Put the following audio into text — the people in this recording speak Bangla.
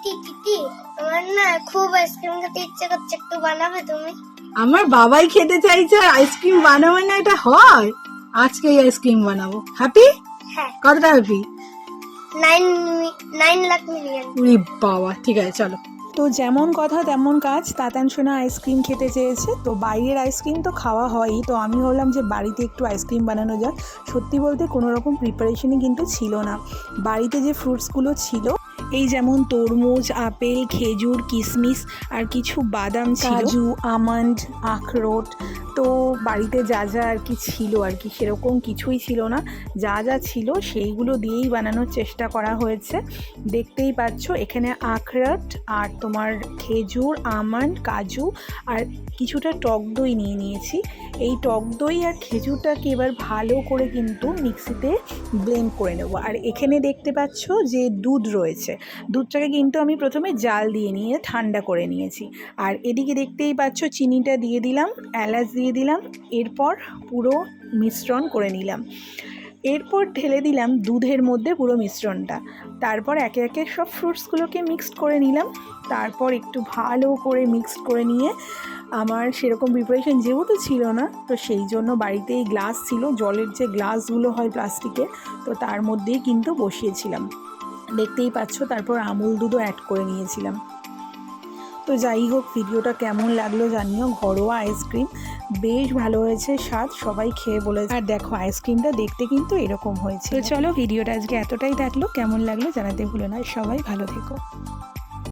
দিদি আমার না খুব আইসক্রিম খেতে ইচ্ছে করছে, একটু বানাবে তুমি? আমার বাবাই খেতে চাইছে আর আইসক্রিম বানাবে না, এটা হয়? আজকে আইসক্রিম বানাবো। হ্যাপি? হ্যাঁ, কতটা হ্যাপি? 9 লাখ মিলিয়ন। উরি বাবা, ঠিক আছে চলো। তো যেমন কথা তেমন কাজ, তাতান সোনা আইসক্রিম খেতে চেয়েছে। তো বাইরের আইসক্রিম তো খাওয়া হয়ই, তো আমি ভাবলাম যে বাড়িতে একটু আইসক্রিম বানানো যাক। সত্যি বলতে কোনো রকম প্রিপারেশনই কিন্তু ছিল না। বাড়িতে যে ফ্রুটসগুলো ছিল, এই যেমন তরমুজ, আপেল, খেজুর, কিশমিশ আর কিছু বাদাম ছিল, কাজু, আমন্ড, আখরোট, তো বাড়িতে যা যা আর কি ছিল আর কি সেরকম কিছুই ছিল না। যা যা ছিল সেইগুলো দিয়েই বানানোর চেষ্টা করা হয়েছে। দেখতেই পাচ্ছ এখানে আখরোট আর তোমার খেজুর, আমন্ড, কাজু আর কিছুটা টক দই নিয়ে নিয়েছি। এই টক দই আর খেজুরটাকে এবার ভালো করে কিন্তু মিক্সিতে ব্লেন্ড করে নেব। আর এখানে দেখতে পাচ্ছ যে দুধ রয়েছে, দুধটাকে কিন্তু আমি প্রথমে জাল দিয়ে নিয়ে ঠান্ডা করে নিয়েছি। আর এদিকে দেখতেই পাচ্ছ চিনিটা দিয়ে দিলাম, এলাচ দিয়ে দিলাম, এরপর পুরো মিশ্রণ করে নিলাম। এরপর ঢেলে দিলাম দুধের মধ্যে পুরো মিশ্রণটা। তারপর একে একে সব ফ্রুটসগুলোকে মিক্সড করে নিলাম। তারপর একটু ভালো করে মিক্সড করে নিয়ে, আমার সেরকম প্রিপারেশন যেহেতু ছিল না, তো সেই জন্য বাড়িতেই গ্লাস ছিল, জলের যে গ্লাসগুলো হয় প্লাস্টিকের, তো তার মধ্যেই কিন্তু বসিয়েছিলাম। দেখতেই পাচ্ছ তারপর আমুল দুধও অ্যাড করে নিয়েছিলাম। তো যাই হোক, ভিডিওটা কেমন লাগলো জানিও। ঘরোয়া আইসক্রিম, বেশ ভালো হয়েছে স্বাদ, সবাই খেয়ে বলেছে। আর দেখো আইসক্রিমটা দেখতে কিন্তু এরকম হয়েছে। তো চলো, ভিডিওটা আজকে এতটাই থাকলো, কেমন লাগলো জানাতে ভুলো না। সবাই ভালো থেকো।